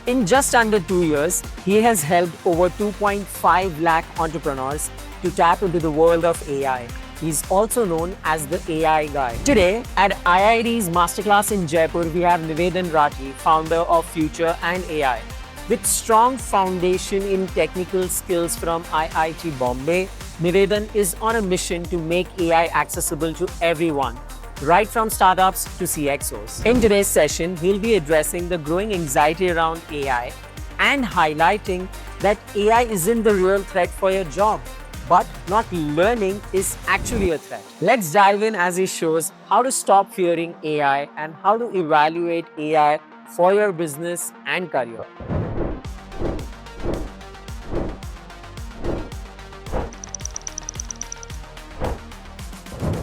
In just under 2 years, he has helped over 2.5 lakh entrepreneurs to tap into the world of AI. He's also known as the AI guy. Today, at IIT's Masterclass in Jaipur, we have Nivedan Rathi, founder of Future and AI. With strong foundation in technical skills from IIT Bombay, Nivedan is on a mission to make AI accessible to everyone, right from startups to CXOs. In today's session, he'll be addressing the growing anxiety around AI and highlighting that AI isn't the real threat for your job, but not learning is actually a threat. Let's dive in as he shows how to stop fearing AI and how to evaluate AI for your business and career.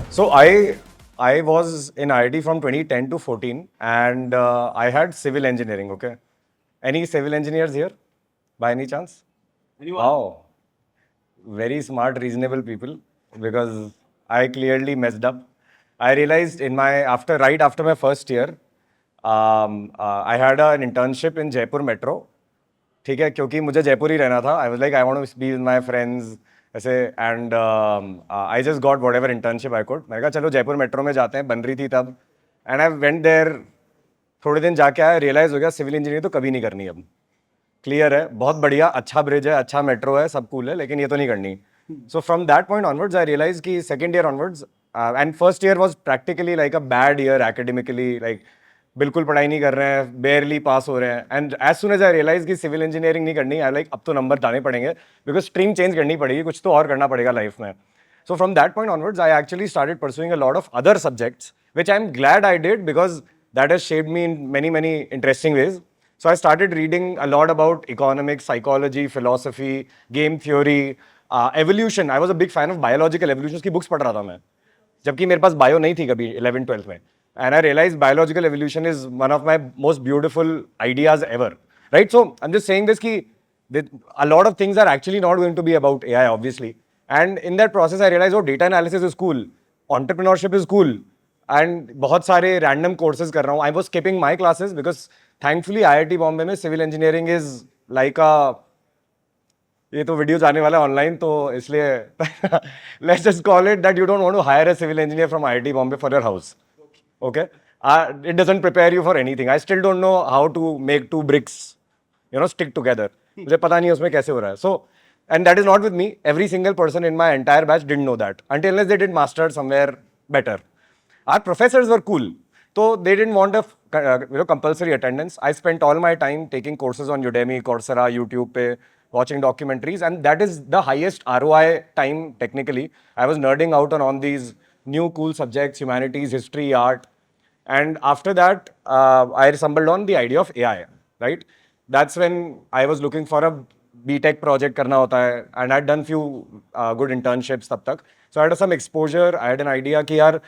So I was in IIT from 2010 to 14, and I had civil engineering. Okay, any civil engineers here, by any chance? Anyone? Wow, very smart, reasonable people. Because I clearly messed up. I realized right after my first year, I had an internship in Jaipur Metro. ठीक है, क्योंकि मुझे जयपुर ही रहना था. I was like I want to be with my friends ऐसे. And I just got whatever internship I could. मैंने कहा चलो जयपुर मेट्रो में जाते हैं, बन रही थी तब. And I went there. थोड़े दिन जाके आया, रियलाइज हो गया सिविल इंजीनियरिंग तो कभी नहीं करनी. अब क्लियर है, बहुत बढ़िया, अच्छा ब्रिज है, अच्छा मेट्रो है, सब कूल है, लेकिन ये तो नहीं करनी. So from that point onwards I realize कि second year onwards, and first year was practically like a bad year academically. Like बिल्कुल पढ़ाई नहीं कर रहे हैं, बेयरली पास हो रहे हैं. And as soon as I realize कि सिविल इंजीनियरिंग नहीं करनी, आई लाइक अब तो नंबर लाने पड़ेंगे, बिकॉज स्ट्रीम चेंज करनी पड़ेगी, कुछ तो और करना पड़ेगा लाइफ में. So from that point onwards, I actually started pursuing a lot of other subjects, which I'm glad I did because that has shaped me in many, many interesting ways. So I started reading a lot about economics, psychology, philosophy, game theory, evolution. I was a big fan of biological evolution की books पढ़ रहा था मैं, जबकि मेरे पास bio नहीं थी कभी 11th-12th में. And I realized biological evolution is one of my most beautiful ideas ever. Right? So I'm just saying this कि a lot of things are actually not going to be about AI, obviously. And in that process, I realized, oh, data analysis is cool, entrepreneurship is cool, and बहुत सारे random courses कर रहा हूँ. I was skipping my classes because thankfully IIT Bombay में civil engineering is like a, ये तो video जाने वाला है ऑनलाइन तो इसलिए let's just call it that you don't want to hire a civil engineer from IIT Bombay for your house. Okay? It doesn't prepare you for anything. I still don't know how to make two bricks, stick together. मुझे पता नहीं उसमें कैसे हो रहा है. So, and that is not with me. Every single person in my entire batch didn't know that until unless they did masters somewhere better. Our professors were cool, so they didn't want a compulsory attendance. I spent all my time taking courses on Udemy, Coursera, YouTube, pe, watching documentaries, and that is the highest ROI time technically. I was nerding out on these new cool subjects, humanities, history, art. And after that, I stumbled on the idea of AI, right? That's when I was looking for a BTech project करना होता है, and I'd done few good internships तब तक. So I had some exposure, I had an idea कि यार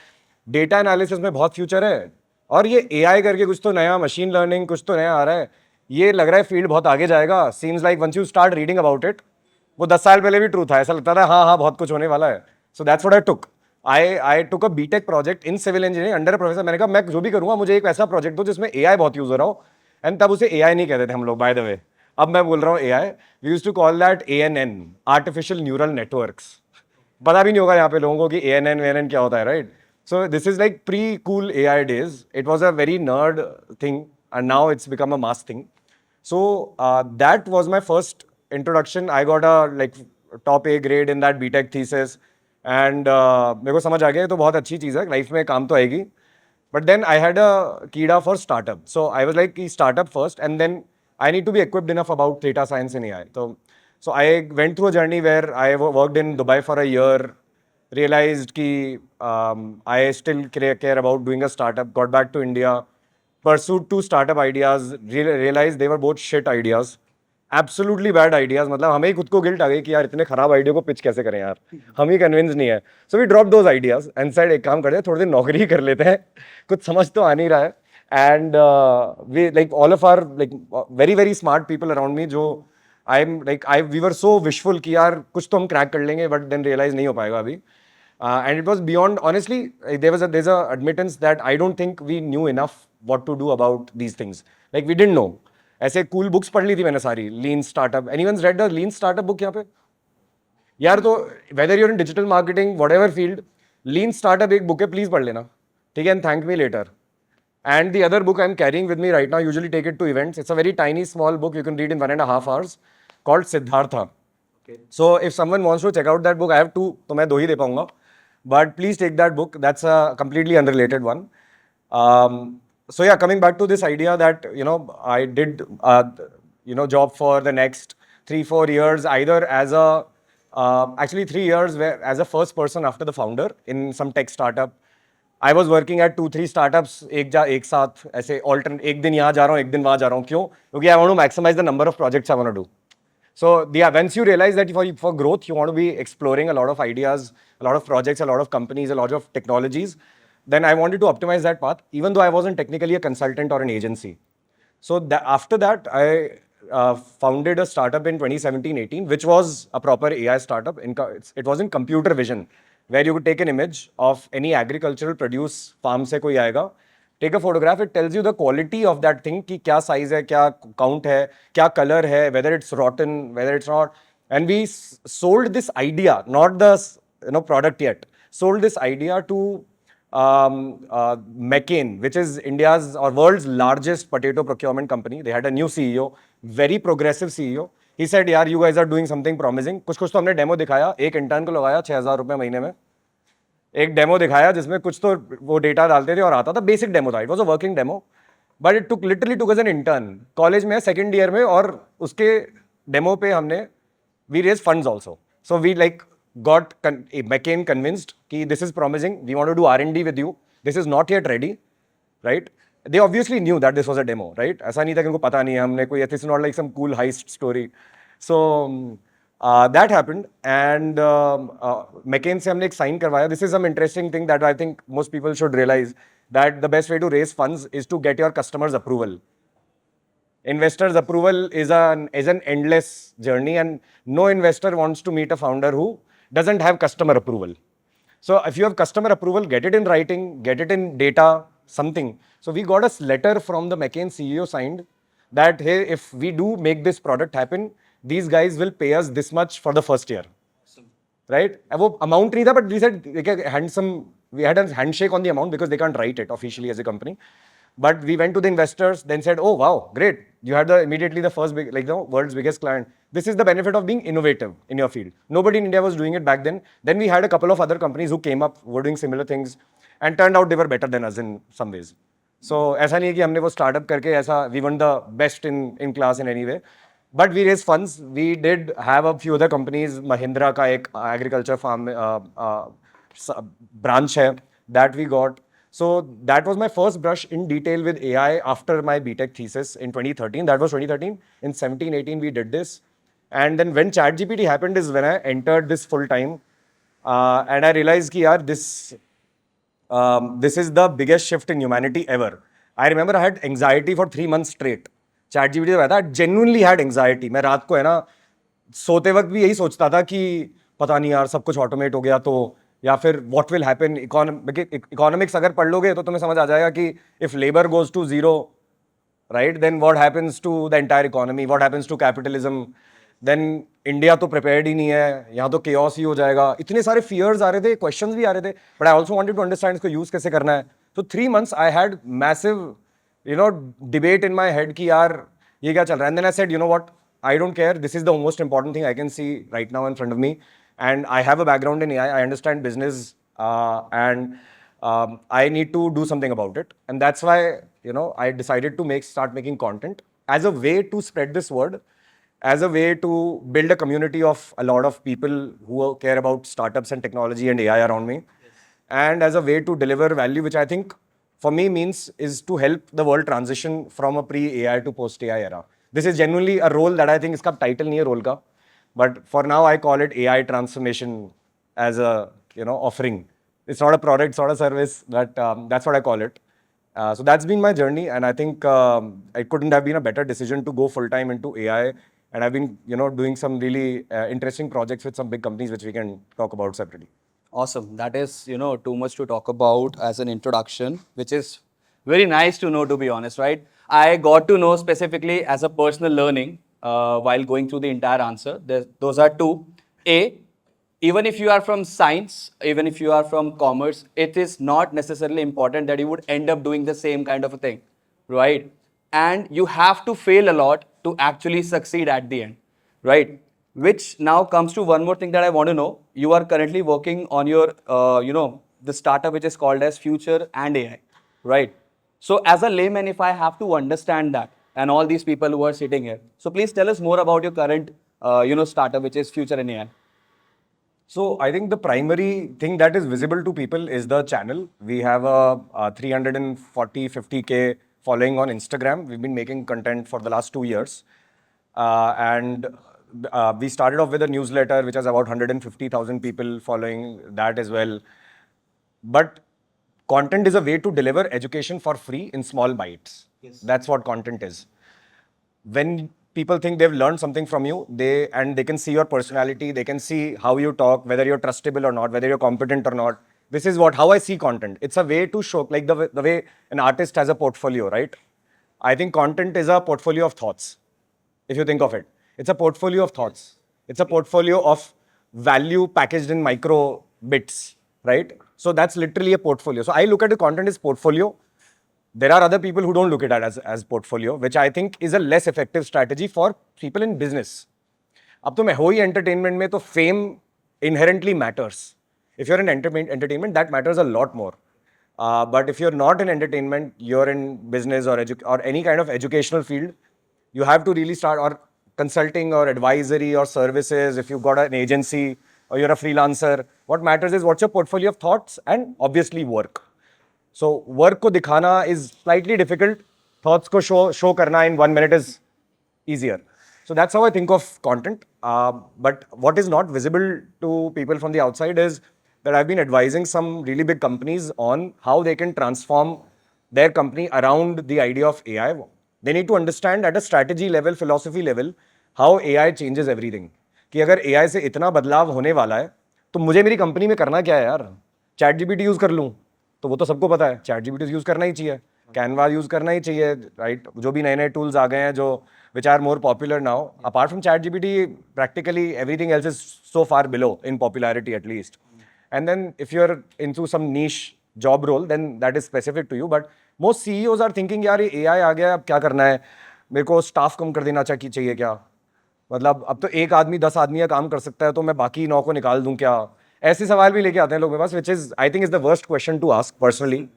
data analysis में बहुत future है, और ये AI करके कुछ तो नया, machine learning कुछ तो नया आ रहा है, ये लग रहा है फील्ड बहुत आगे जाएगा. Seems like once you start reading about it, वो 10 साल पहले भी ट्रू था, ऐसा लगता था हाँ हाँ बहुत कुछ होने वाला है. So that's what I took. I took a BTech project in civil engineering under a professor. मैंने कहा मैं जो भी करूँगा मुझे एक ऐसा प्रोजेक्ट दो जिसमें AI बहुत यूज हो रहा हो. एंड तब उसे AI नहीं कहते थे हम लोग, बाय द वे. अब मैं बोल रहा हूँ AI. We use to call that ANN, artificial neural networks. पता भी नहीं होगा यहाँ पे लोगों को कि ANN क्या होता है, right? So this is like pre cool AI days. It was a very nerd thing and now it's become a mass thing. So that was my first introduction. I got a like top A grade in that BTech thesis, and मेरे को समझ आ गया तो बहुत अच्छी चीज़ है, life में काम तो आएगी. But then I had a कीड़ा for startup. So I was like startup first, and then I need to be equipped enough about data science and AI. So I went through a journey where I worked in Dubai for a year, realized कि I still care about doing a startup, got back to India, pursued two startup ideas, realized they were both shit ideas, absolutely bad ideas. मतलब हमें ही खुद को guilt आ गई कि यार इतने खराब आइडिया को पिच कैसे करें यार, हम ही कन्विंस नहीं है. So we drop those ideas and said एक काम करते हैं, थोड़ी देर नौकरी ही कर लेते हैं, कुछ समझ तो आ नहीं रहा है. And we like all of are like very very smart people around me, जो वी वर सो विशफुल कि यार कुछ तो हम क्रैक कर लेंगे, बट देन रियलाइज नहीं हो पाएगा अभी. And it was beyond, honestly, there's a admittance that I don't think we knew enough what to do about these things. Like we didn't know. ऐसे cool books पढ़ ली थी मैंने सारी, Lean Startup. Anyone's read the Lean Startup book यहाँ पे? यार तो whether you're in digital marketing, whatever field, Lean Startup एक book है, please पढ़ लेना, ठीक है? And thank me later. And the other book I'm carrying with me right now, usually take it to events. It's a very tiny, small book you can read in 1.5 hours, called Siddhartha. So if someone wants to check out that book, I have two, तो मैं 2 ही दे पाऊंगा. But please take that book. That's a completely unrelated one. So yeah, coming back to this idea that I did job for the next 3-4 years, either as a actually 3 years where as a first person after the founder in some tech startup. I was working at 2-3 startups एक साथ ऐसे alternate, एक दिन यहाँ जा रहा हूँ, एक दिन वहाँ जा रहा हूँ. क्यों? क्योंकि I want to maximize the number of projects I want to do. So yeah, once you realize that for growth, you want to be exploring a lot of ideas, a lot of projects, a lot of companies, a lot of technologies, then I wanted to optimize that path, even though I wasn't technically a consultant or an agency. So after that, I founded a startup in 2017-18, which was a proper AI startup. It was in computer vision, where you could take an image of any agricultural produce farm से कोई आएगा, take a photograph, it tells you the quality of that thing, कि क्या size है, क्या count है, क्या color है, whether it's rotten, whether it's not. And we sold this idea, not the product yet, sold this idea to McCain, which is India's or world's largest potato procurement company. They had a new CEO, very progressive CEO. He said, यार you guys are doing something promising. कुछ तो हमने demo दिखाया, एक intern को लगाया 6,000 रुपये महीने में, एक डेमो दिखाया जिसमें कुछ तो वो डेटा डालते थे और आता था, बेसिक डेमो था, it was a working demo, but it took literally took as an intern. College में सेकंड ईयर में, और उसके डेमो पे हमने we raise funds also. So we like got मैकेन कन्विंस्ड कि this is promising, we want to do R&D with you, this is not yet ready, right? They obviously knew that this was a demo, right? ऐसा नहीं था कि उनको पता नहीं है, हमने कोई, this is not like some cool heist story. So that happened, and McCain से हमने एक sign करवाया. This is some interesting thing that I think most people should realize, that the best way to raise funds is to get your customers' approval. Investors' approval is an endless journey, and no investor wants to meet a founder who doesn't have customer approval. So if you have customer approval, get it in writing, get it in data, something. So we got a letter from the McCain CEO signed that, hey, if we do make this product happen, these guys will pay us this much for the first year. Awesome. Right? वो amount नहीं था, but we said we had a handshake on the amount because they can't write it officially as a company. But we went to the investors, then said, oh wow, great. You had immediately the first big, world's biggest client. This is the benefit of being innovative in your field. Nobody in India was doing it back then. Then we had a couple of other companies who came up, were doing similar things, and turned out they were better than us in some ways. So ऐसा नहीं है कि हमने वो startup करके ऐसा we weren't the best in class in any way. But we raised funds. We did have a few other companies. Mahindra का एक agriculture farm branch है that we got. So that was my first brush in detail with AI after my BTech thesis in 2013. That was 2013. In 17-18 we did this. And then when ChatGPT happened is when I entered this full time. And I realized कि यार this is the biggest shift in humanity ever. I remember I had anxiety for 3 months straight. ChatGPT पे था, I genuinely had anxiety. मैं रात को है ना सोते वक्त भी यही सोचता था कि पता नहीं यार सब कुछ ऑटोमेट हो गया तो, या फिर what will happen. इकोनॉमिक्स अगर पढ़ लोगे तो तुम्हें समझ आ जाएगा कि if labor goes to zero, right, then what happens to the entire economy, what happens to capitalism. Then India तो प्रिपेयर्ड ही नहीं है, यहाँ तो chaos ही हो जाएगा. इतने सारे fears आ रहे थे, questions भी आ रहे थे, but I also wanted to understand इसको use कैसे करना है. So 3 months I had massive debate in my head कि यार ये क्या चल रहा है. And then I said, you know what, I don't care, this is the most important thing I can see right now in front of me. And I have a background in AI, I understand business, and I need to do something about it. And that's why, I decided to start making content as a way to spread this word, as a way to build a community of a lot of people who care about startups and technology and AI around me. Yes. And as a way to deliver value, which I think for me is to help the world transition from a pre-AI to post-AI era. This is genuinely a role that I think इसका title नहीं है role का. But for now, I call it AI transformation as a offering. It's not a product, it's not a service, but that's what I call it. So that's been my journey, and I think it couldn't have been a better decision to go full time into AI. And I've been doing some really interesting projects with some big companies, which we can talk about separately. Awesome. That is too much to talk about as an introduction, which is very nice to know, to be honest, right? I got to know specifically as a personal learning while going through the entire answer. Those are two. A, even if you are from science, even if you are from commerce, it is not necessarily important that you would end up doing the same kind of a thing, right? And you have to fail a lot to actually succeed at the end, right? Which now comes to one more thing that I want to know. You are currently working on your, the startup which is called as Future and AI, right? So as a layman, if I have to understand that, and all these people who are sitting here, so please tell us more about your current, startup which is Future and AI. So I think the primary thing that is visible to people is the channel. We have a 340, 50K following on Instagram. We've been making content for the last 2 years. And we started off with a newsletter, which has about 150,000 people following that as well. But content is a way to deliver education for free in small bites. Yes. That's what content is. When people think they've learned something from you, they can see your personality, they can see how you talk, whether you're trustable or not, whether you're competent or not. This is how I see content. It's a way to show, like the way an artist has a portfolio, right? I think content is a portfolio of thoughts. If you think of it, it's a portfolio of thoughts. It's a portfolio of value packaged in micro bits, right? So that's literally a portfolio. So I look at the content as portfolio. There are other people who don't look at that as portfolio, which I think is a less effective strategy for people in business. अब तो मैं हो ही entertainment में तो fame inherently matters. If you're in entertainment, that matters a lot more. But if you're not in entertainment, you're in business or any kind of educational field, you have to really start or consulting or advisory or services. If you've got an agency or you're a freelancer, what matters is what's your portfolio of thoughts and obviously work. So work को दिखाना is slightly difficult. Thoughts को show करना in 1 minute is easier. So that's how I think of content. But what is not visible to people from the outside is that I've been advising some really big companies on how they can transform their company around the idea of AI. They need to understand at a strategy level, philosophy level, how AI changes everything. कि अगर AI से इतना बदलाव होने वाला है, तो मुझे मेरी कंपनी में करना क्या है यार? ChatGPT यूज कर लूँ, तो वो तो सबको पता है. ChatGPT यूज करना ही चाहिए, Canva यूज करना ही चाहिए, राइट? जो भी नए नए टूल्स आ गए हैं जो which are more popular now. Apart from ChatGPT, practically everything else is so far below in popularity at least. And then if you're into some niche job role, then that is specific to you. But most CEOs are thinking, यार ये AI आ गया, अब क्या करना है? मेरे को staff कम कर देना चाहिए क्या? मतलब अब तो एक आदमी 10 आदमी का काम कर सकता है, तो मैं बाकी 9 को निकाल दूं क्या? ऐसे सवाल भी लेके आते हैं लोग मेरे पास, which is I think is the worst question to ask personally.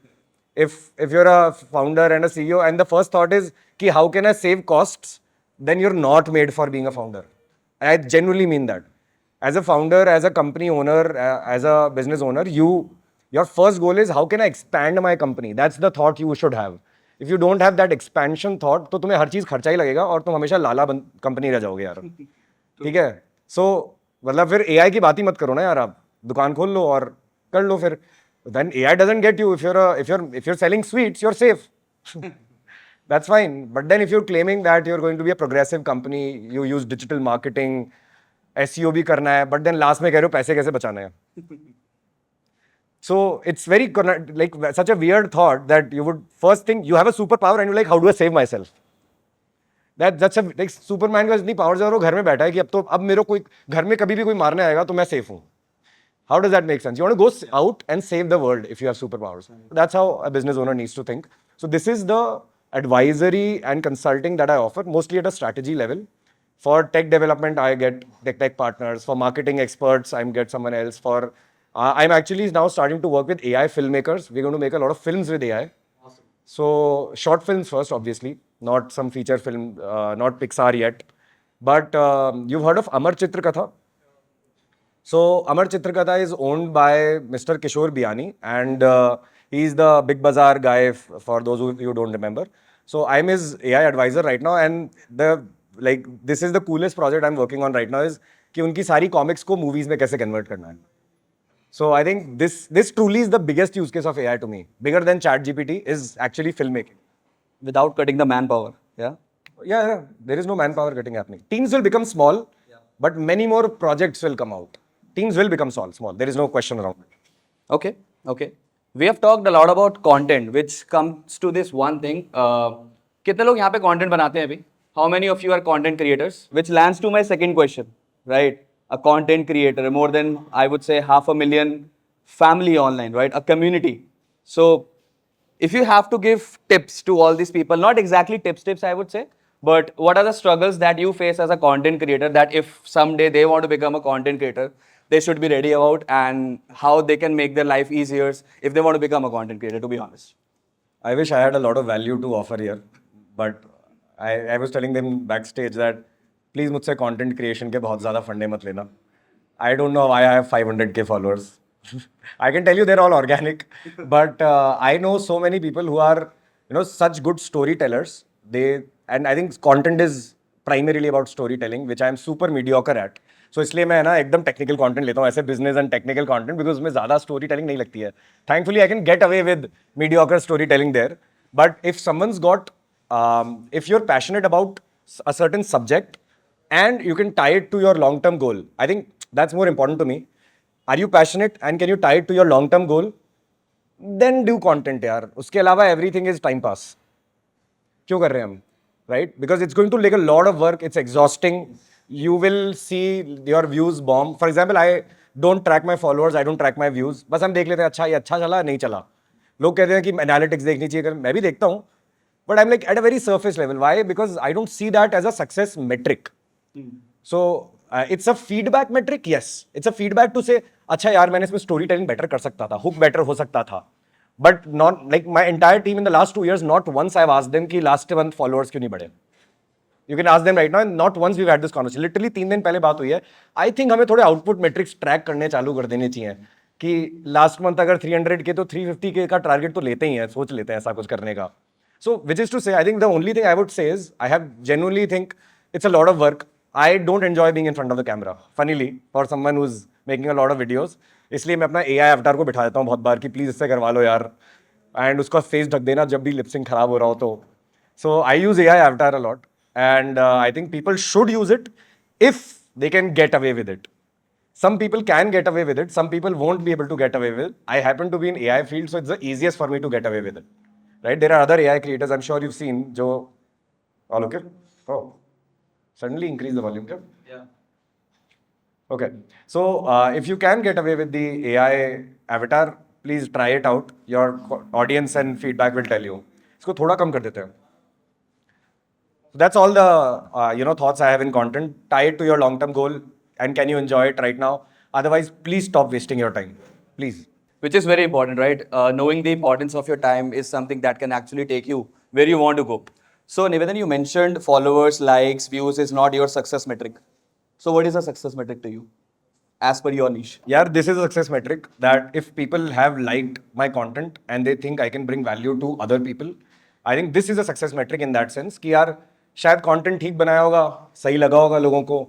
If you're a founder and a CEO, and the first thought is कि how can I save costs? Then you're not made for being a founder. I genuinely mean that. As a founder, as a company owner, as a business owner, your first goal is how can I expand my company? That's the thought you should have. If you don't have that expansion thought, तो तुम्हें हर चीज खर्चा ही लगेगा और तुम हमेशा लाला company रह जाओगे यार. ठीक है? So मतलब फिर AI की बात ही मत करो ना यार, आप दुकान खोल लो और कर लो फिर. Then AI doesn't get you. If you're selling sweets, you're safe. That's fine. But then if you're claiming that you're going to be a progressive company, you use digital marketing, SEO भी करना है, but then last में कह रहे हो पैसे कैसे बचाने हैं. So it's very like such a weird thought that you would first think you have a superpower and you're like, how do I save myself? That's a like Superman का इतनी पावर्स है और वो घर में बैठा है कि अब मेरे को कोई घर में कभी भी कोई मारने आएगा तो मैं सेफ हूँ. How does that make sense? You want to go out and save the world if you have superpowers. That's how a business owner needs to think. So this is the advisory and consulting that I offer, mostly at a strategy level. For tech development, I get tech partners. For marketing experts, I get someone else. I'm actually now starting to work with AI filmmakers. We're going to make a lot of films with AI. Awesome. So short films first, obviously, not some feature film, not Pixar yet. But you've heard of Amar Chitrakatha? So Amar Chitrakatha is owned by Mr. Kishore Biani, and he's the Big Bazaar guy for those who you don't remember. So I'm his AI advisor right now, and this is the coolest project I'm working on right now is कि उनकी सारी comics को movies में कैसे convert करना है. So I think this truly is the biggest use case of AI to me, bigger than ChatGPT, is actually filmmaking. Without cutting the manpower, yeah? Yeah, there is no manpower cutting happening. Teams will become small, but many more projects will come out. Teams will become small. There is no question around it. Okay. We have talked a lot about content, which comes to this one thing. कितने लोग यहाँ पे content बनाते हैं अभी? How many of you are content creators? Which lands to my second question, right? A content creator, more than I would say 500,000 family online, right? A community. So if you have to give tips to all these people, not exactly tips I would say, but what are the struggles that you face as a content creator that if someday they want to become a content creator, they should be ready about, and how they can make their life easier if they want to become a content creator, to be honest? I wish I had a lot of value to offer here, but I was telling them backstage that please मुझसे content creation के बहुत ज़्यादा फंडे मत लेना. I don't know why I have 500K followers. I can tell you they're all organic, but I know so many people who are, such good storytellers. And I think content is primarily about storytelling, which I am super mediocre at. So इसलिए मैं ना एकदम technical content लेता हूँ, ऐसे business and technical content, because उसमें ज़्यादा storytelling नहीं लगती है. Thankfully, I can get away with mediocre storytelling there. But if someone's got, if you're passionate about a certain subject and you can tie it to your long-term goal, I think that's more important to me. Are you passionate and can you tie it to your long-term goal? Then do content यार. उसके अलावा everything is time pass. क्यों कर रहे हैं हम? Right? Because it's going to take a lot of work. It's exhausting. You will see your views bomb. For example, I don't track my followers. I don't track my views. बस हम देख लेते हैं, अच्छा ये अच्छा चला नहीं चला. लोग कहते हैं कि analytics देखनी चाहिए. मैं भी देखता हूँ. But I'm like at a very surface level. Why? Because I don't see that as a success metric. So it's a feedback metric. Yes, it's a feedback to say, अच्छा यार मैंने इसमें storytelling better कर सकता था, hook better हो सकता था. But not like my entire team in the last 2 years, not once I've asked them कि last month followers क्यों नहीं बढ़े. You can ask them right now, and not once we've had this conversation. Literally 3 दिन पहले बात हुई है. I think हमें थोड़े output metrics track करने चालू कर देने चाहिए कि last month अगर 300 के तो 350K का target तो लेते ही हैं, सोच लेते हैं ऐसा कुछ करने का. So which is to say, I think the only thing I would say is I have genuinely think it's a lot of work. I don't enjoy being in front of the camera. Funnily, for someone who's making a lot of videos, इसलिए मैं अपना AI अवतार को बिठा देता हूँ बहुत बार कि प्लीज इससे करवा लो यार, एंड उसका फेस ढक देना जब भी लिपसिंग खराब हो रहा हो तो. सो आई यूज AI अवतार a lot, and I think people should use it if they can get away with it. Some people can get away with it, some people won't be able to get away with it. I happen to be in AI field, so it's the easiest for me to get away with it. Right? There are other AI creators, I'm sure you've seen, jo all okay? Oh, suddenly increase the volume. Yeah. Okay, so if you can get away with the AI avatar, please try it out. Your audience and feedback will tell you. इसको थोड़ा कम कर देते हैं. So that's all the thoughts I have in content. Tie it to your long-term goal, and can you enjoy it right now? Otherwise, please stop wasting your time. Please. Which is very important, right? Knowing the importance of your time is something that can actually take you where you want to go. So Nivedan, you mentioned followers, likes, views is not your success metric. So what is a success metric to you, as per your niche? Yeah, this is a success metric that if people have liked my content and they think I can bring value to other people, I think this is a success metric in that sense कि यार शायद content ठीक बनाया होगा, सही लगा होगा लोगों को.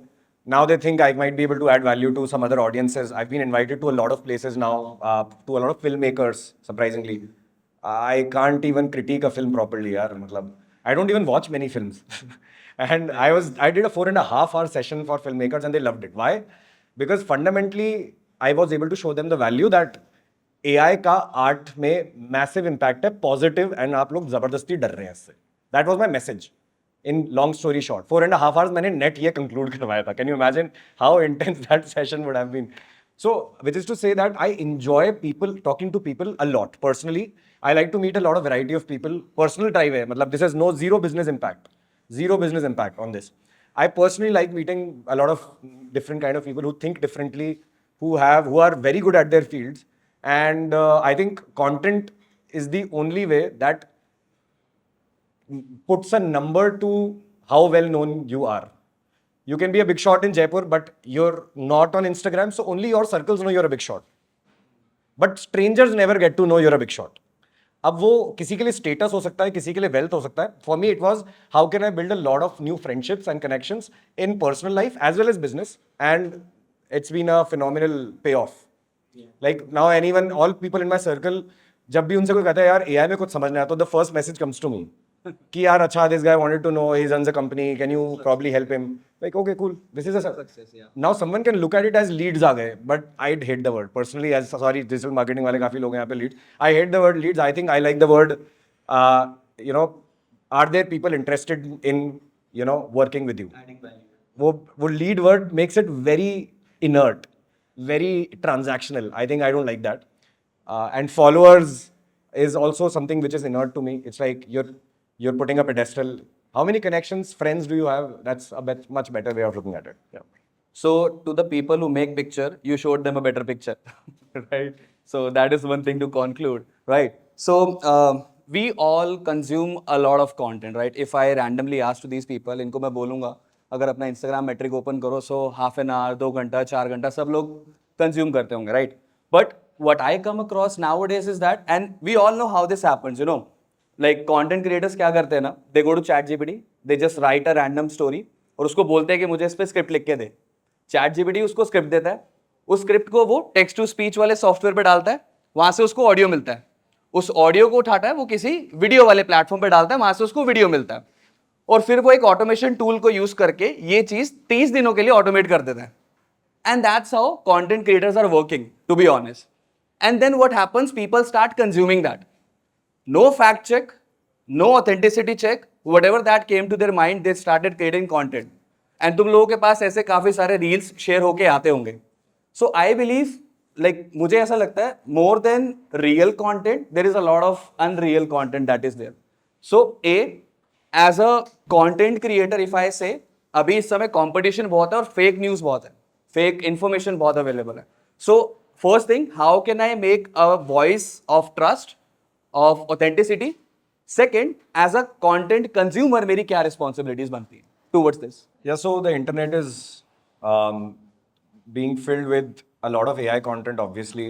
Now they think I might be able to add value to some other audiences. I've been invited to a lot of places now, to a lot of filmmakers, surprisingly. I can't even critique a film properly, yaar. Matlab, I don't even watch many films. And I did a 4.5-hour session for filmmakers and they loved it. Why? Because fundamentally, I was able to show them the value that AI का art में massive impact है, positive, and आप लोग जबरदस्ती डर रहे हैं इससे. That was my message. In long story short, 4.5 hours मैंने net ये conclude करवाया था. Can you imagine how intense that session would have been? So, which is to say that I enjoy talking to people a lot. Personally, I like to meet a lot of variety of people. Personal drive है, मतलब this has zero business impact. Zero business impact on this. I personally like meeting a lot of different kind of people who think differently, who are very good at their fields. And I think content is the only way that puts a number to how well known you are. You can be a big shot in Jaipur, but you're not on Instagram, so only your circles know you're a big shot. But strangers never get to know you're a big shot. अब वो किसी के लिए status हो सकता है, किसी के लिए wealth हो सकता है. For me, it was how can I build a lot of new friendships and connections in personal life as well as business, and it's been a phenomenal payoff. Like now, all people in my circle, जब भी उनसे कोई कहता है यार AI में कुछ समझना है, तो the first message comes to me. कि यार अच्छा, this guy wanted to know, he runs a company, can you probably help him? Like, okay, cool, this is a success. Yeah. Now someone can look at it as leads आ गए, but I'd hate the word personally. As sorry, digital marketing वाले काफी लोग हैं यहाँ पे leads. I hate the word leads. I think I like the word, are there people interested in, you know, working with you? वो lead word makes it very inert, very transactional. I think I don't like that. And followers is also something which is inert to me. It's like you're putting a pedestal. How many connections, friends do you have? That's a much better way of looking at it. Yeah. So to the people who make picture, you showed them a better picture, right? So that is one thing to conclude, right? So we all consume a lot of content, right? If I randomly ask to these people, इनको मैं बोलूँगा अगर अपना Instagram metric open करो, so half an hour, 2 घंटा, 4 घंटा सब लोग consume करते होंगे, right? But what I come across nowadays is that, and we all know how this happens, you know, like content creators क्या करते हैं ना, they go to ChatGPT, they just write a random story और उसको बोलते हैं कि मुझे इस पे स्क्रिप्ट लिख के दे. ChatGPT उसको स्क्रिप्ट देता है, उस स्क्रिप्ट को वो टेक्स्ट टू स्पीच वाले सॉफ्टवेयर पे डालता है, वहां से उसको ऑडियो मिलता है, उस ऑडियो को उठाता है वो किसी वीडियो वाले प्लेटफॉर्म पे डालता है, वहां से उसको वीडियो मिलता है, और फिर वो एक ऑटोमेशन टूल को यूज करके ये चीज 30 दिनों के लिए ऑटोमेट कर देता है. And that's how content creators are working, to be honest. And then what happens? People start consuming that. No fact check, no authenticity check, whatever that came to their mind, they started creating content. And तुम लोगों के पास ऐसे काफी सारे reels share होके आते होंगे. So I believe, like मुझे ऐसा लगता है, more than real content, there is a lot of unreal content that is there. So as a content creator, if I say, अभी इस समय competition बहुत है और fake news बहुत है, fake information बहुत available है. So first thing, how can I make a voice of trust, of authenticity? Second, as a content consumer, मेरी क्या responsibilities बनती हैं towards this? Yeah, so the internet is being filled with a lot of AI content, obviously,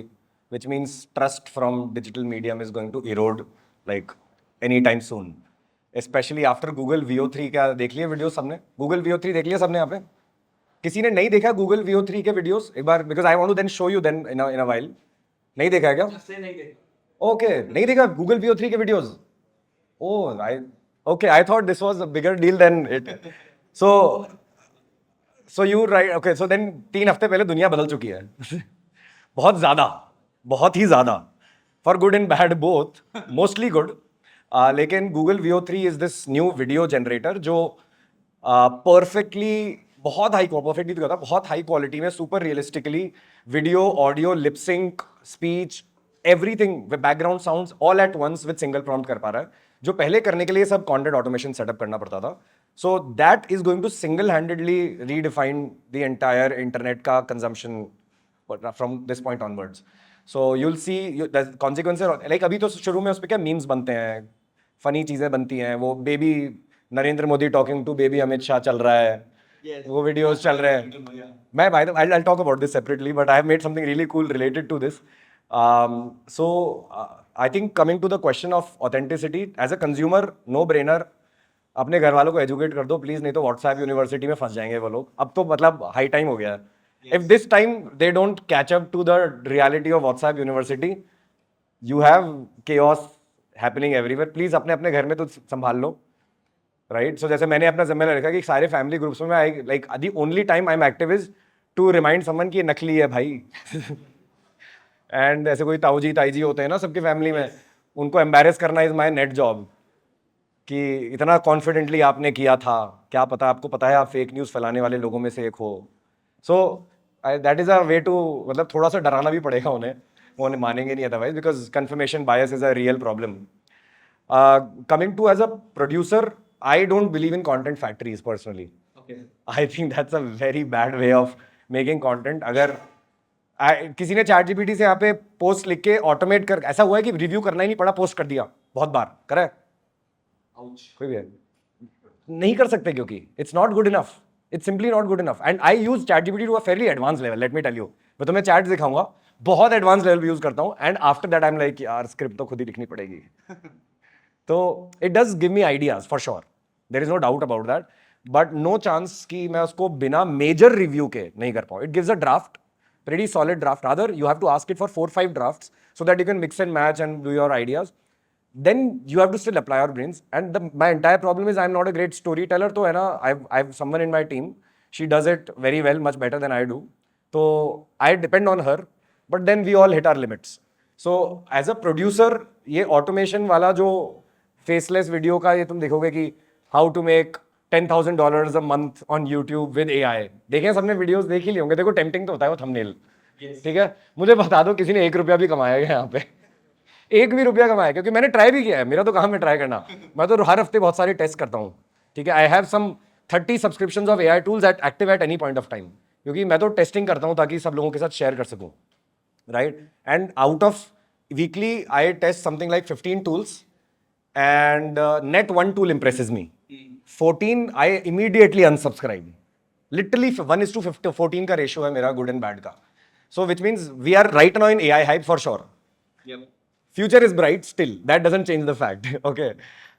which means trust from digital medium is going to erode like anytime soon. Especially after Google VO3 क्या देख लिए video सबने? Google VO3 देख लिया सबने यहाँ पे? किसी ने नहीं देखा Google VO3 के वीडियोस एक बार? Because I want to then show you then in a while. नहीं देखा है क्या? Okay, नहीं देखा Google VO3 के videos? Oh, I thought this was a bigger deal than it. So you right, okay, so then 3 हफ्ते पहले दुनिया बदल चुकी है. बहुत ज़्यादा. For good and bad both, mostly good. लेकिन Google VO3 is this new video generator जो perfectly बहुत हाई क्वालिटी में super realistically video, audio, lip sync, speech, everything, background sounds all at once with single prompt कर पा रहा है, जो पहले करने के लिए सब कंटेंट ऑटोमेशन सेटअप करना पड़ता था. So that is going to single handedly redefine the entire internet का consumption from this point onwards. So you'll see consequences, like अभी तो शुरू में उस पर क्या मीम्स बनते हैं, फनी चीज़ें बनती हैं, वो baby Narendra Modi talking to baby Amit Shah चल रहा है, वो वीडियोस चल रहे हैं. मैं I'll talk about this separately, but I have made something really cool related to this. I think coming to the question of authenticity, as a consumer, no brainer, अपने घर वालों को एजुकेट कर दो प्लीज, नहीं तो व्हाट्सएप यूनिवर्सिटी में फंस जाएंगे वो लोग. अब तो मतलब हाई टाइम हो गया है. If this time they don't catch up to the reality of WhatsApp university, you have chaos happening everywhere. Please अपने अपने घर में तो संभाल लो, राइट? सो जैसे मैंने अपना जिम्मेदार रखा कि सारे फैमिली ग्रुप्स में I like the only time I am active is to remind someone कि ये नकली है भाई. एंड ऐसे कोई ताऊजी ताईजी होते हैं ना सबकी फैमिली में, उनको एम्बेरस करना इज माई नेट जॉब, कि इतना कॉन्फिडेंटली आपने किया था, क्या पता आपको पता है आप फेक न्यूज़ फैलाने वाले लोगों में से एक हो. So that is a way to, मतलब थोड़ा सा डराना भी पड़ेगा उन्हें, वो मानेंगे नहीं otherwise, because confirmation bias is a real problem. Coming to as a producer, I don't believe in content factories personally. Okay. I think that's a very bad way of making content. अगर किसी ने ChatGPT से यहाँ पे post लिख के automate कर, ऐसा हुआ है कि रिव्यू करना ही नहीं पड़ा, पोस्ट कर दिया बहुत बार, करा है? कोई भी है नहीं कर सकते क्योंकि it's not good enough. It's simply not good enough. And I use ChatGPT to a fairly advanced level. Let me tell you. मैं तुम्हें चैट दिखाऊंगा, बहुत एडवांस लेवल पे यूज करता हूँ. And after that I am like यार script तो खुद ही लिखनी पड़ेगी. तो it does give me ideas for sure. There is no doubt about that. But no chance कि मैं उसको बिना major review के नहीं कर पाऊँ. It gives a draft, pretty solid draft. Rather, you have to ask it for 4-5 drafts so that you can mix and match and do your ideas. Then you have to still apply your brains. And my entire problem is I'm not a great storyteller. तो है ना, I've someone in my team. She does it very well, much better than I do. So I depend on her. But then we all hit our limits. So as a producer, ये automation वाला जो faceless video का ये तुम देखोगे कि how to make $10,000 a month on YouTube with AI। देखें, सबने वीडियोस देख ही लिए होंगे। देखो टेम्पटिंग तो होता है वो थंबनेल, ठीक है। मुझे बता दो किसी ने 1 रुपया भी कमाया है यहाँ पे? 1 भी रुपया कमाया? क्योंकि मैंने ट्राई भी किया है, मेरा तो काम है ट्राई करना। मैं तो हर हफ्ते बहुत सारे टेस्ट करता हूँ, ठीक है। I have some 30 subscriptions of AI tools at active at any point of time, क्योंकि मैं तो टेस्टिंग करता हूँ ताकि सब लोगों के साथ शेयर कर सकूँ, right? And out of weekly, I test something like 15 tools, and net one tool impresses me. 14, I immediately unsubscribe. Literally 1:14 का ratio है मेरा good and bad का. So which means we are right now in AI hype for sure. Future is bright still. That doesn't change the fact. Okay.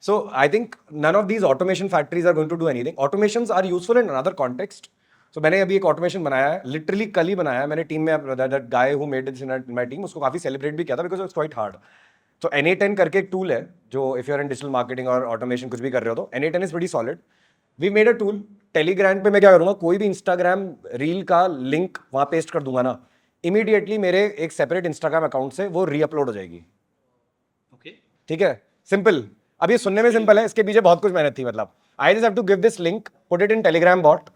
So I think none of these automation factories are going to do anything. Automations are useful in another context. So मैंने अभी एक automation बनाया है, literally कल ही बनाया है मैंने team में। That guy who made this in my team, उसको काफी सेलिब्रेट भी किया था बिकॉज इट्स क्वाइट हार्ड। तो NA10 करके एक टूल है जो if you are in digital marketing और ऑटोमेशन कुछ भी कर रहे हो तो NA10 is pretty solid. We made a tool. Telegram पे मैं क्या करूंगा, कोई भी इंस्टाग्राम रील का लिंक वहां पेस्ट कर दूंगा ना, इमीडिएटली मेरे एक सेपरेट इंस्टाग्राम अकाउंट से वो रीअपलोड हो जाएगी। ठीक है, सिंपल। अब ये सुनने में सिंपल है, इसके पीछे बहुत कुछ मेहनत थी। मतलब I just have to give this link, put it in Telegram bot,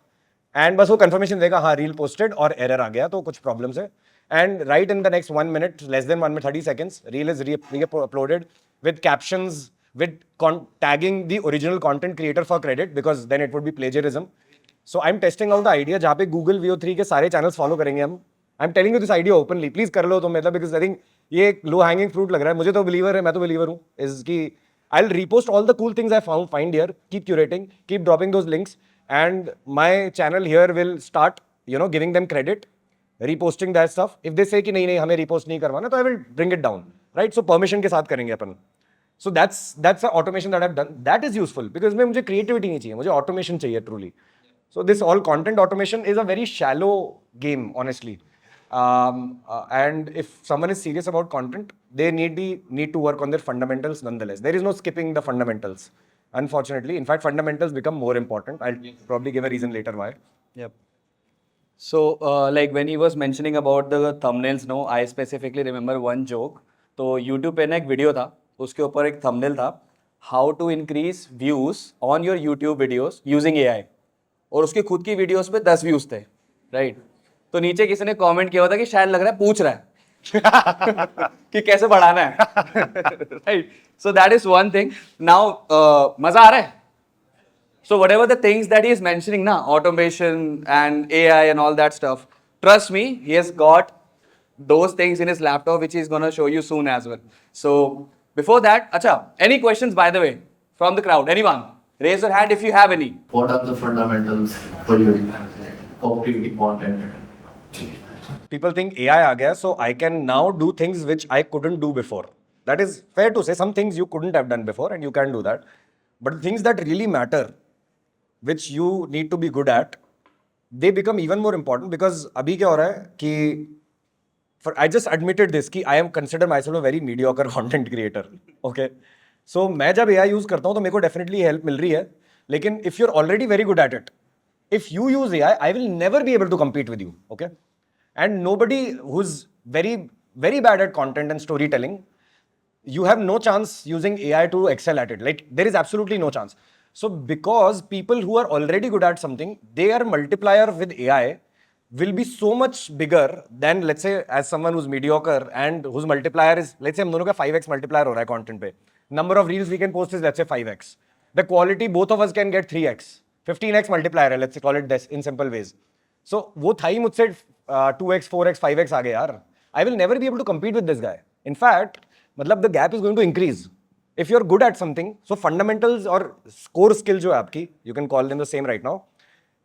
and बस वो कंफर्मेशन देगा हाँ रील पोस्टेड और एरर आ गया तो कुछ प्रॉब्लम्स है, and right in the next 1 minute, less than 1 minute 30 seconds, reel is re-uploaded with captions, with tagging the original content creator for credit, because then it would be plagiarism. So I'm testing out the idea जहाँ पे Google VO3 के सारे channels follow करेंगे हम। I'm telling you this idea openly, please कर लो तुम, मतलब because I think ये एक low hanging fruit लग रहा है। मुझे तो believer है, मैं तो believer हूँ is कि I'll repost all the cool things I find here, keep curating, keep dropping those links, and my channel here will start, giving them credit, reposting that stuff. If they say कि नहीं हमें repost नहीं करवाना, तो I will bring it down, right? So permission के साथ करेंगे अपन। So that's the automation that I've done. That is useful because में मुझे creativity नहीं चाहिए, मुझे automation चाहिए truly. So this all content automation is a very shallow game, honestly. And if someone is serious about content, they need to work on their fundamentals nonetheless. There is no skipping the fundamentals, unfortunately. In fact, fundamentals become more important. I'll probably give a reason later why. Yep. So, like when he was mentioning about the thumbnails, no, I specifically remember one joke. तो YouTube पे ना एक video था, उसके ऊपर एक thumbnail था, how to increase views on your YouTube videos using AI, और उसकी खुद की वीडियोस पे 10 व्यूज थे, राइट? तो नीचे किसी ने कमेंट किया था कि शायद लग रहा है पूछ रहा है कि कैसे बढ़ाना है, right? So that is one thing. Now मजा आ रहा है? So whatever the things that he is mentioning now, automation and AI and all that stuff, trust me, he has got those things in his laptop which he's going to show you soon as well. So before that, acha, any questions by the way from the crowd? Anyone? Raise your hand if you have any. What are the fundamentals for you of creating content? People think AI आ गया, so I can now do things which I couldn't do before. That is fair to say. Some things you couldn't have done before and you can do that. But the things that really matter, which you need to be good at, they become even more important because अभी क्या हो रहा है कि I just admitted this कि I am consider myself a very mediocre content creator, okay? So मैं जब AI use करता हूँ तो मेरे को definitely help मिल रही है, लेकिन if you're already very good at it, if you use AI, I will never be able to compete with you, okay? And nobody who's very, very bad at content and storytelling, you have no chance using AI to excel at it. Like there is absolutely no chance. So because people who are already good at something, their multiplier with AI will be so much bigger than, let's say, as someone who's mediocre and whose multiplier is, let's say हम दोनों का 5x multiplier हो रहा है content पे. Number of reels we can post is, let's say, 5x. The quality both of us can get 3x. 15x multiplier है, let's call it this in simple ways. So वो था ही मुझसे 2x, 4x, 5x आ गए यार. I will never be able to compete with this guy. In fact, मतलब the gap is going to increase. If you're good at something, so fundamentals or core skill जो है आपकी, you can call them the same right now.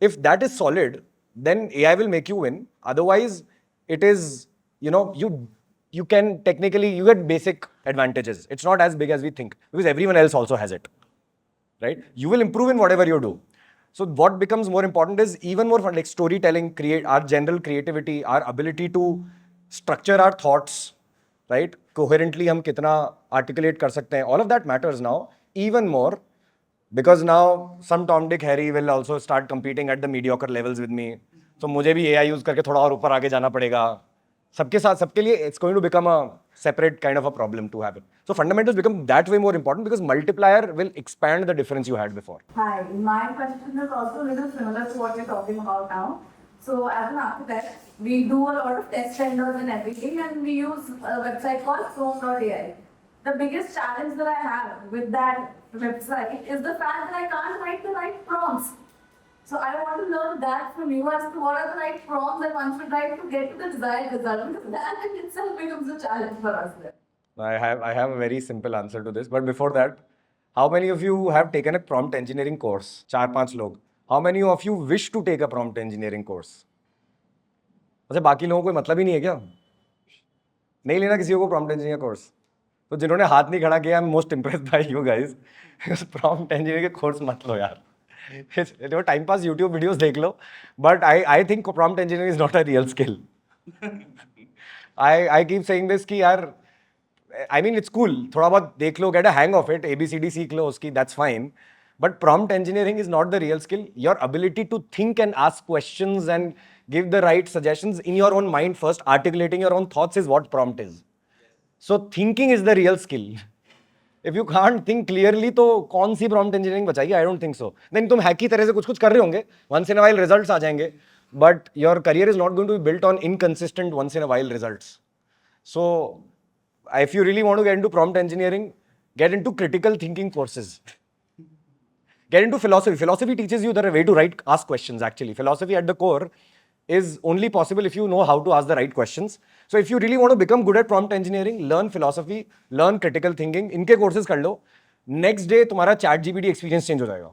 If that is solid, then AI will make you win. Otherwise, it is, you can technically, you get basic advantages. It's not as big as we think because everyone else also has it, right? You will improve in whatever you do. So what becomes more important is even more fun, like storytelling, our general creativity, our ability to structure our thoughts, right? Coherently हम कितना articulate कर सकते हैं. All of that matters now even more because now some Tom, Dick, Harry will also start competing at the mediocre levels with me. So मुझे भी AI use करके थोड़ा और ऊपर आगे जाना पड़ेगा. सबके साथ, सबके लिए it's going to become a separate kind of a problem to have it. So fundamentals become that way more important because multiplier will expand the difference you had before. Hi, my question is also a little similar to what you're talking about now. So as an architect, we do a lot of test vendors and everything, and we use a website called Chrome.ai. The biggest challenge that I have with that website is the fact that I can't write the right prompts. So I want to learn that from you as to what are the right prompts that one should write to get to the desired result, because that in itself becomes a challenge for us there. I have a very simple answer to this, but before that, how many of you have taken a prompt engineering course? 4-5 log. How many of you wish to take a prompt engineering course? अच्छा बाकी लोगों को मतलब ही नहीं है क्या? नहीं लेना किसी को prompt engineering course? तो जिन्होंने हाथ नहीं खड़ा किया, I'm most impressed by you guys. prompt engineering के course मत लो यार. देखो टाइम पास YouTube वीडियोस देख लो, but I think prompt engineering is not a real skill. I keep saying this कि यार I mean, it's cool. थोड़ा बहुत देख लो, get a hang of it. ABCD सीख लो उसकी, that's fine. But prompt engineering is not the real skill. Your ability to think and ask questions and give the right suggestions in your own mind first, articulating your own thoughts is what prompt is. So thinking is the real skill. If you can't think clearly, तो कौन सी prompt engineering बचाएगी? I don't think so. Then तुम hacky तरह से कुछ कर रहे होंगे. Once in a while results आ जाएंगे. But your career is not going to be built on inconsistent once in a while results. So if you really want to get into prompt engineering, get into critical thinking courses. Get into philosophy. Philosophy teaches you the way to ask questions actually. Philosophy at the core is only possible if you know how to ask the right questions. So if you really want to become good at prompt engineering, learn philosophy, learn critical thinking. इनके courses कर लो. Next day तुम्हारा ChatGPT experience change हो जाएगा.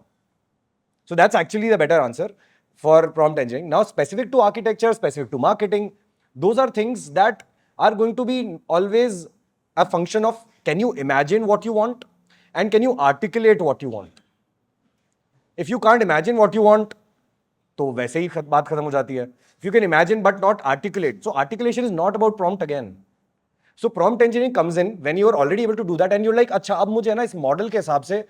So that's actually the better answer for prompt engineering. Now specific to architecture, specific to marketing, those are things that are going to be always a function of can you imagine what you want and can you articulate what you want. If you can't imagine what you want, तो वैसे ही बात खत्म हो जाती है. If you can imagine but not articulate, so articulation is not about prompt again. So prompt engineering comes in when you are already able to do that and you're like, अच्छा अब मुझे ना इस मॉडल के हिसाब से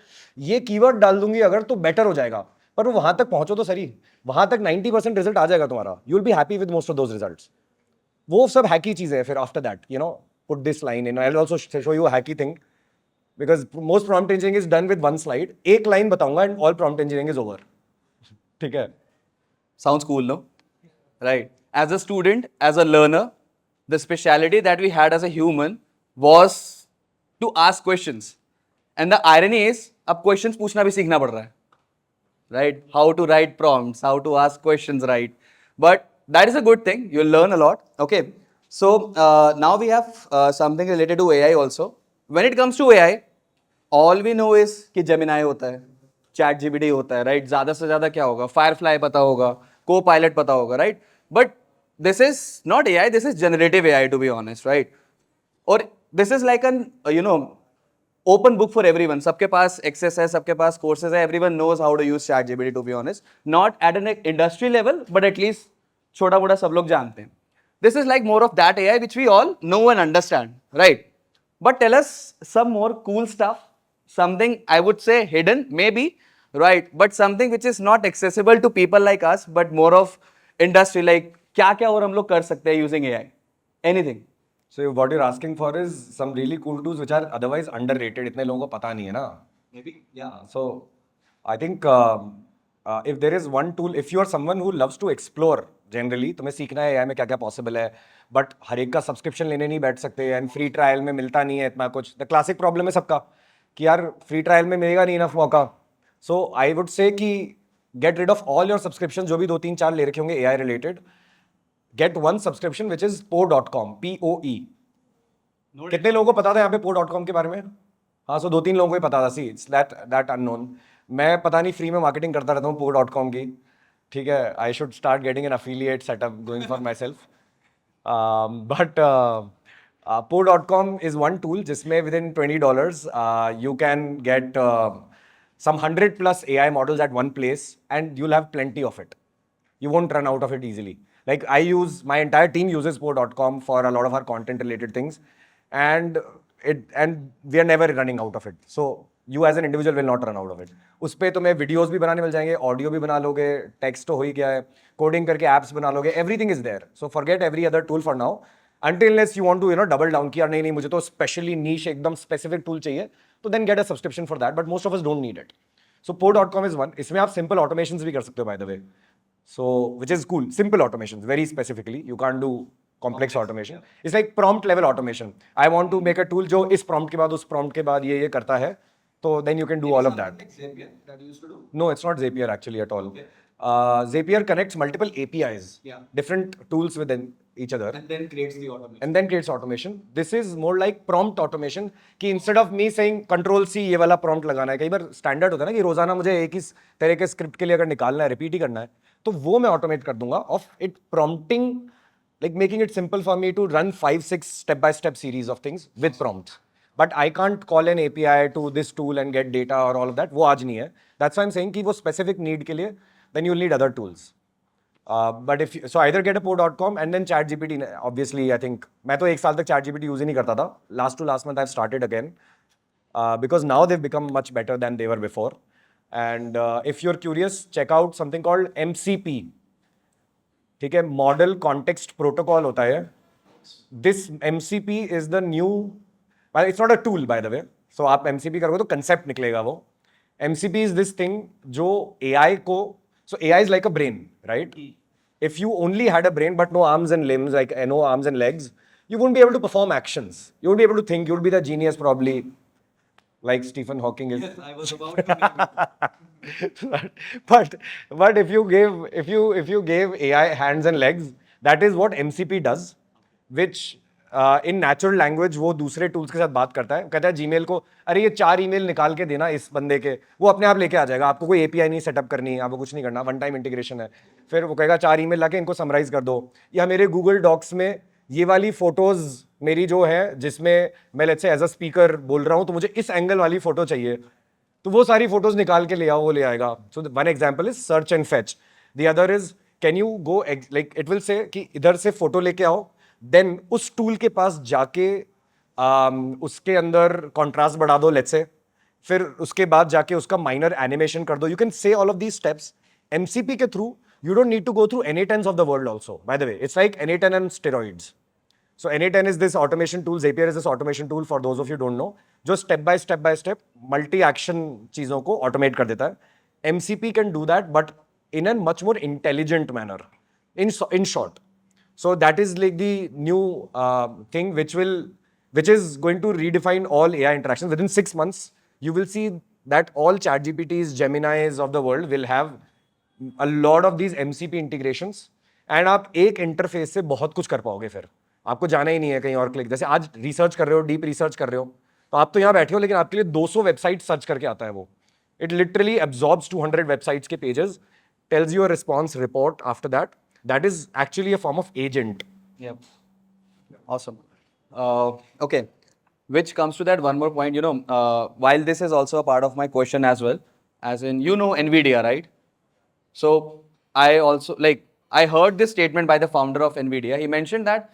ये keyword डाल दूंगी अगर तो बेटर हो जाएगा. पर वहां तक पहुंचो तो सही, वहां तक 90% रिजल्ट आ जाएगा तुम्हारा. You will be happy with most of those results. वो सब हैकी चीजें हैं. फिर after that, you know, put this line in. I'll also show you a hacky thing because most prompt engineering is done with one slide. एक line बताऊंगा and all prompt engineering is over. ठीक है? Sounds cool, no? Right. As a student, as a learner, the speciality that we had as a human was to ask questions. And the irony is, अब questions पूछना भी सीखना पड़ रहा है. Right? How to write prompts, how to ask questions right. But that is a good thing. You'll learn a lot. Okay. So now we have something related to AI also. When it comes to AI, all we know is कि Gemini होता है, ChatGPT होता है, right? ज़्यादा से ज़्यादा क्या होगा? Firefly पता होगा, Copilot पता होगा, right? But this is not AI. This is generative AI, to be honest, right? और this is like an open book for everyone. सबके पास access है, सबके पास courses है. Everyone knows how to use ChatGPT, to be honest. Not at an industry level, but at least छोटा मोटा सब लोग जानते हैं. This is like more of that AI which we all know and understand, right? But tell us some more cool stuff, something I would say hidden, maybe, right? But something which is not accessible to people like us, but more of industry, like क्या और हम लोग कर सकते हैं using AI? Anything. So what you're asking for is some really cool tools which are otherwise underrated. इतने लोगों को पता नहीं है ना? Maybe, yeah. So I think if there is one tool, if you are someone who loves to explore generally, तुम्हें सीखना है AI में क्या क्या possible है, but हर एक का सब्सक्रिप्शन लेने नहीं बैठ सकते एंड फ्री ट्रायल में मिलता नहीं है इतना कुछ. द क्लासिक प्रॉब्लम है सबका कि यार फ्री ट्रायल में मिलेगा नहीं इनफ मौका. सो आई वुड से कि get rid of all your subscription जो भी 2-3-4 ले रखे होंगे AI related. Get one subscription which is po.com, POE. कितने लोगों को पता था यहाँ पे po.com के बारे में? हाँ, सो 2-3 लोगों को ही पता था. See it's that unknown. मैं पता नहीं फ्री में मार्केटिंग करता रहता हूँ po.com की. ठीक है, I should start getting an affiliate setup going for my self. But po.com is one tool जिसमें within $20 you can get some 100+ AI models at one place and you'll have plenty of it. You won't run out of it easily. Like my entire team uses po.com for a lot of our content related things and we are never running out of it. So you as an individual will not run out of it. उस पे तुम्हें videos भी बनाने मिल जाएंगे, audio भी बना लोगे, text तो हो ही गया है, कोडिंग करके एप्स बना लोगे, everything is there. So forget every other tool for now. until unless you want to double down कि यार नहीं मुझे तो specially niche एकदम specific tool चाहिए, तो then get a subscription for that, but most of us don't need it. So Poe.com is one. इसमें आप simple automations भी कर सकते हो, by the way. So which is cool. Simple automations, very specifically. You can't do complex automation. It's like prompt level automation. I want to make a tool जो इस prompt के बाद उस prompt के बाद ये करता है, तो then you can do all of that. Zapier that you used to do? No, it's not Zapier actually at all. Zapier connects multiple APIs, Yeah. different tools within each other, And then creates the automation. and then creates automation. This is more like prompt automation कि instead of me saying control C ये वाला prompt लगाना है, कई बार standard होता है ना कि रोजाना मुझे एक ही तरह के script के लिए अगर निकालना है, repeat ही करना है, तो वो मैं automate कर दूंगा of it prompting, like making it simple for me to run 5-6 step-by-step series of things with prompts. But I can't call an API to this tool and get data or all of that. वो आज नहीं है. That's why I'm saying कि वो specific need के लिए then you'll need other tools. But if you, so either get a Poe.com and then ChatGPT. Obviously, I think मैं तो एक साल तक ChatGPT use ही नहीं करता था. Last to last month I've started again because now they've become much better than they were before. And if you're curious, check out something called MCP. ठीक है, Model Context Protocol होता है. This MCP is the new. But it's not a tool, by the way. So आप MCP करोगे तो concept निकलेगा वो. MCP is this thing जो AI को, so AI is like a brain, right? If you only had a brain but no arms and limbs, like no arms and legs, you wouldn't be able to perform actions. You wouldn't be able to think. You would be the genius probably, like Stephen Hawking is. I was about to make but if you gave AI hands and legs, that is what MCP does, which in natural language वो दूसरे tools के साथ बात करता है. कहता है Gmail को, अरे ये 4 ईमेल निकाल के देना इस बंदे के, वो अपने आप लेके आ जाएगा. आपको कोई एपीआई नहीं सेटअप करनी है, आपको कुछ नहीं करना, वन टाइम इंटीग्रेशन है. फिर वो कहेगा 4 ईमेल लाके इनको समराइज कर दो. या मेरे गूगल डॉक्स में ये वाली फोटोज मेरी जो है जिसमें मैं let's say as a speaker बोल रहा हूँ, तो मुझे इस एंगल वाली फोटो चाहिए, तो वो सारी फोटोज निकाल के ले आओ, वो ले आएगा. So one example is search and fetch. The other is can you go, like it will say कि इधर से फोटो लेके आओ, देन उस टूल के पास जाके उसके अंदर कॉन्ट्रास्ट बढ़ा दो लेट्स से, फिर उसके बाद जाके उसका माइनर एनिमेशन कर दो. You can say all of these steps MCP के through. You don't need to go through N8Ns of the world also, by the way. It's like N8N and steroids. So N8N is this automation tool, Zapier is this automation tool for those of you don't know, जो step by step multi action चीजों को automate कर देता है. MCP can do that, but in a much more intelligent manner. In short. So that is like the new thing which is going to redefine all AI interactions. Within 6 months, you will see that all ChatGPTs, Geminis of the world will have a lot of these MCP integrations. And आप एक interface से बहुत कुछ कर पाओगे. फिर आपको जाना ही नहीं है कहीं और क्लिक. जैसे आज रिसर्च कर रहे हो, डीप रिसर्च कर रहे हो, तो आप तो यहाँ बैठे हो, लेकिन आपके लिए 200 वेबसाइट सर्च करके आता है वो. इट लिटरली एब्जॉर्ब्स 200 वेबसाइट्स के pages, tells you a response report after that. That is actually a form of agent. Yep. Awesome. Okay. Which comes to that one more point, while this is also a part of my question as well, as in, NVIDIA, right? So I also, I heard this statement by the founder of NVIDIA. He mentioned that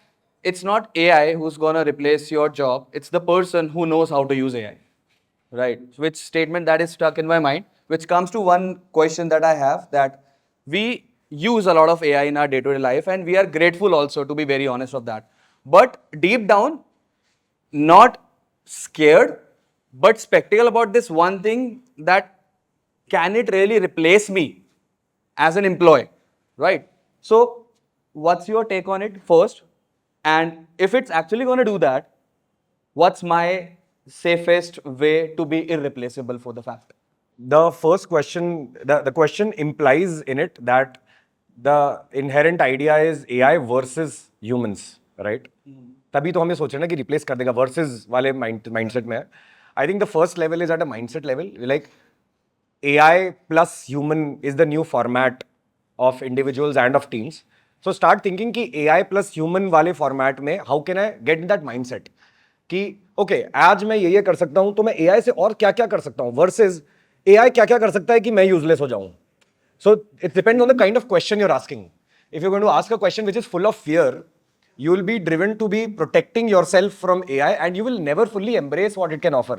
it's not AI who's going to replace your job. It's the person who knows how to use AI, right? Which statement that is stuck in my mind, which comes to one question that I have, that we use a lot of AI in our day-to-day life, and we are grateful also, to be very honest of that. But deep down, not scared, but skeptical about this one thing, that can it really replace me as an employee, right? So what's your take on it first? And if it's actually going to do that, what's my safest way to be irreplaceable for the fact? The first question, the question implies in it that the inherent idea is AI versus humans, right? तभी तो हमें सोच रहे ना कि replace कर देगा versus वाले mindset में है. I think the first level is at a mindset level, like AI plus human is the new format of individuals and of teams. So start thinking कि AI plus human वाले format में how can I get in that mindset कि okay, आज मैं ये कर सकता हूँ, तो मैं AI से और क्या क्या कर सकता हूँ, versus AI क्या क्या कर सकता है कि मैं useless हो जाऊँ. So it depends on the kind of question you're asking. If you're going to ask a question which is full of fear, you will be driven to be protecting yourself from AI, and you will never fully embrace what it can offer.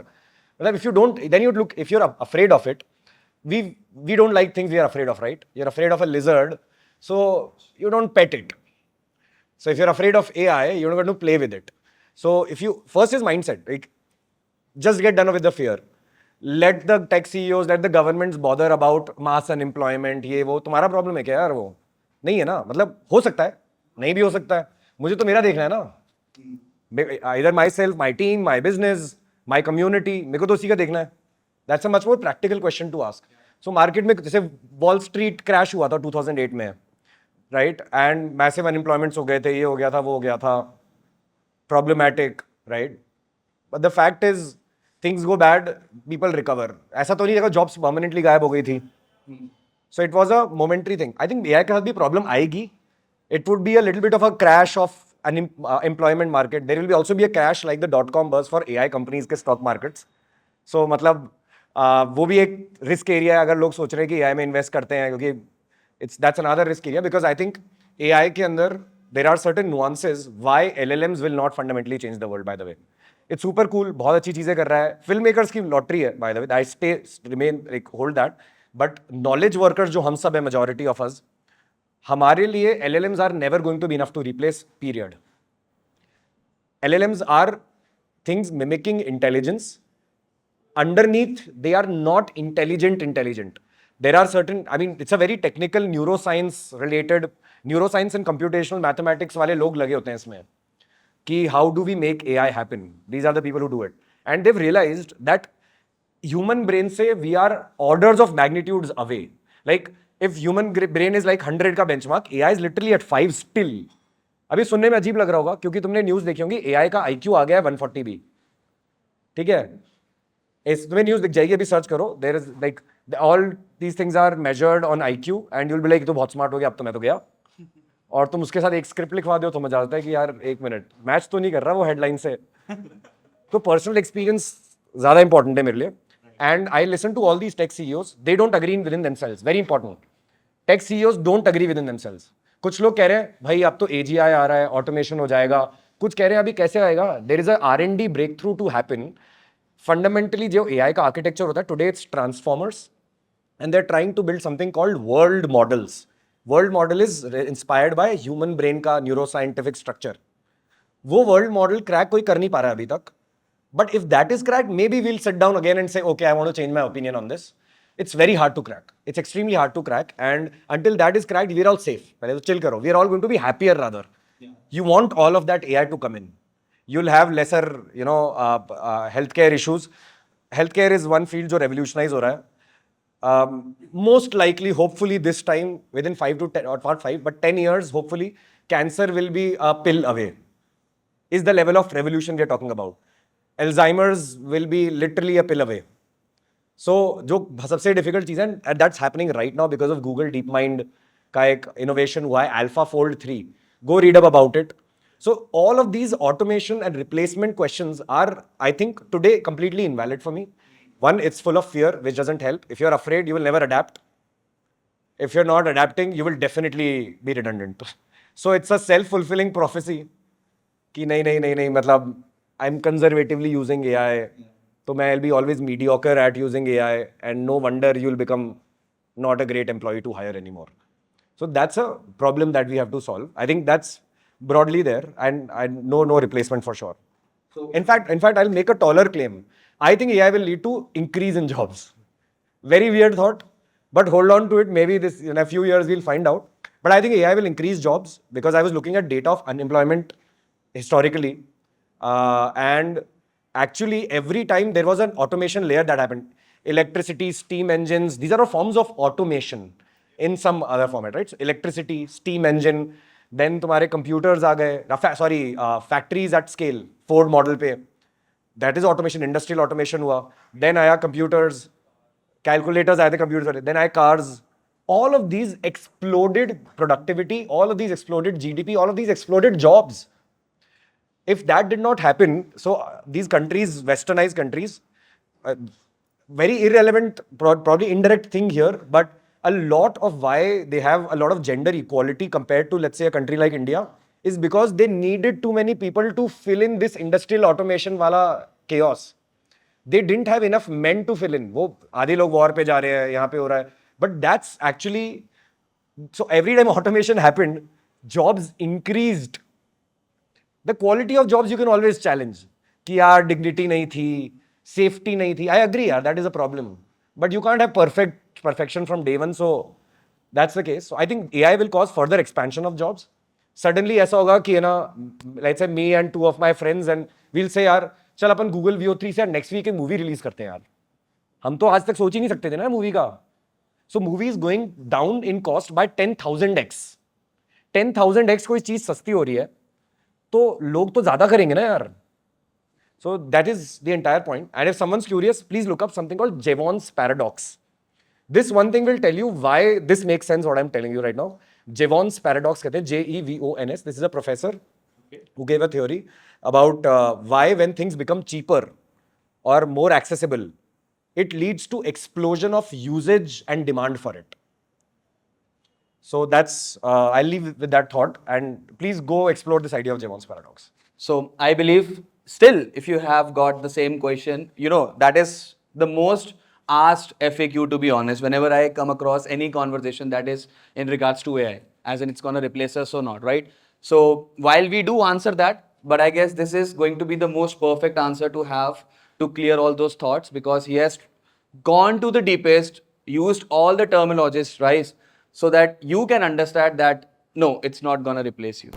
But if you don't, then you'd look, if you're afraid of it, we don't like things we are afraid of, right? You're afraid of a lizard, so you don't pet it. So if you're afraid of AI, you're not going to play with it. So if you, first is mindset, like, just get done with the fear. Let the tech CEOs, let the governments bother about mass unemployment, ये वो, तुम्हारा problem है क्या यार वो? नहीं है ना, मतलब हो सकता है, नहीं भी हो सकता है, मुझे तो मेरा देखना है ना, either myself, my team, my business, my community, मेरे को तो उसी का देखना है. That's a much more practical question to ask. So market में जैसे Wall Street crash हुआ था 2008 में, right? And massive unemployments हो गए थे, ये हो गया था, वो हो गया था, problematic, right? But the fact is, things go bad, people recover. ऐसा तो नहीं है कि jobs permanently गायब हो गई थी. So it was a momentary thing. I think AI के साथ भी problem आएगी. It would be a little bit of a crash of an employment market. There will be also be a crash like the dot-com buzz for AI companies के stock markets. So मतलब वो भी एक risk area है अगर लोग सोच रहे हैं कि AI में invest करते हैं, क्योंकि that's another risk area, because I think AI के अंदर there are certain nuances why LLMs will not fundamentally change the world, by the way. It's super cool, बहुत अच्छी चीजें कर रहा है. Filmmakers की lottery है, by the way. I remain like hold that. But knowledge workers जो हम सब है, majority of us, हमारे लिए LLMs are never going to be enough to replace, period. LLMs are things mimicking intelligence. Underneath, they are not intelligent. There are certain, I mean, it's a very technical neuroscience related, neuroscience and computational mathematics वाले लोग लगे होते हैं इसमें कि how do we make AI happen? These are the people who do it. And they've realized that human brain से we are orders of magnitudes away. Like, if human brain is like 100 का benchmark, AI is literally at 5 still. अभी सुनने में अजीब लग रहा होगा क्योंकि तुमने न्यूज़ देखी होंगी, AI का IQ आ गया है 140 भी. ठीक है? इस तुम्हें न्यूज़ दिख जाएगी, अभी सर्च करो. There is like all these things are measured on IQ and you'll be like, तो बहुत स्मार्ट हो गया, अब तो मैं तो गया. और तुम उसके साथ एक स्क्रिप्ट लिखवा दो तो मजा आता है कि यार एक मिनट, मैच तो नहीं कर रहा वो हेडलाइन से. तो पर्सनल एक्सपीरियंस ज्यादा इंपॉर्टेंट है मेरे लिए. And I listen to all these tech CEOs, they don't agree with in themselves. Very important. Tech CEOs don't agree with in themselves. कुछ लोग कह रहे हैं भाई अब तो AGI आ रहा है, ऑटोमेशन हो जाएगा. कुछ कह रहे हैं अभी कैसे आएगा. There is a R&D breakthrough to happen. Fundamentally जो AI का आर्किटेक्चर होता है today, it's transformers and they're trying to build something called world models. World model is inspired by human brain का neuroscientific structure. वो world model crack कोई कर नहीं पा रहा है अभी तक. But if that is cracked, maybe we'll sit down again and say, okay, I want to change my opinion on this. It's very hard to crack. It's extremely hard to crack. And until that is cracked, we're all safe. पहले तो chill करो. We're all going to be happier rather. You want all of that AI to come in. You'll have lesser, healthcare issues. Healthcare is one field जो revolutionize हो रहा है. Most likely, hopefully this time within 5 to 10, or not 5, but 10 years, hopefully, cancer will be a pill away. Is the level of revolution we are talking about. Alzheimer's will be literally a pill away. So, जो सबसे difficult चीज़ है, and that's happening right now because of Google DeepMind का एक innovation हुआ है, AlphaFold 3. Go read up about it. So, all of these automation and replacement questions are, I think, today completely invalid for me. One, it's full of fear, which doesn't help. If you're afraid, you will never adapt. If you're not adapting, you will definitely be redundant. So it's a self-fulfilling prophecy कि नहीं, मतलब I'm conservatively using AI, तो मैं I'll be always mediocre at using AI, and no wonder you'll become not a great employee to hire anymore. So that's a problem that we have to solve. I think that's broadly there, and no replacement for sure. So in fact, I'll make a taller claim. I think AI will lead to increase in jobs. Very weird thought, but hold on to it. Maybe this in a few years we'll find out. But I think AI will increase jobs because I was looking at data of unemployment historically, and actually every time there was an automation layer that happened. Electricity, steam engines, these are all forms of automation in some other format, right? So electricity, steam engine, then तुम्हारे computers आ गए, factories at scale, Ford model पे. That is automation, industrial automation हुआ. Then आया computers, calculators आए थे computers. Then आए cars. All of these exploded productivity, all of these exploded GDP, all of these exploded jobs. If that did not happen, so these countries, westernized countries, very irrelevant, probably indirect thing here, but a lot of why they have a lot of gender equality compared to, let's say, a country like India, is because they needed too many people to fill in this industrial automation wala chaos. They didn't have enough men to fill in. वो आधे लोग war पे जा रहे हैं, यहाँ पे हो रहा है. But that's actually, so every time automation happened, jobs increased The quality of jobs you can always challenge. कि यार dignity नहीं थी, safety नहीं थी. I agree, यार, that is a problem. But you can't have perfection from day one. So that's the case. So I think AI will cause further expansion of jobs. Suddenly ऐसा होगा कि ना, let's say me and two of my friends and we'll say यार चल अपन Google VO3 से next week एक movie release करते हैं यार. हम तो आज तक सोच ही नहीं सकते थे ना मूवी का. So movie is going down in cost by 10,000x. 10,000x कोई चीज सस्ती हो रही है तो लोग तो ज्यादा करेंगे ना यार. So that is the entire point. And if someone's curious, please look up something called Jevons paradox. This one thing will tell you why this makes sense what I'm telling you right now. Jevons paradox कहते हैं, Jevons. This is a professor who gave a theory about why when things become cheaper or more accessible, it leads to explosion of usage and demand for it. So that's, I'll leave with that thought, and please go explore this idea of Jevons paradox. So I believe still, if you have got the same question, that is the most asked FAQ, to be honest, whenever I come across any conversation that is in regards to AI, as in it's going to replace us or not, right? So while we do answer that, but I guess this is going to be the most perfect answer to have to clear all those thoughts, because he has gone to the deepest, used all the terminologies, right? So that you can understand that no, it's not going to replace you.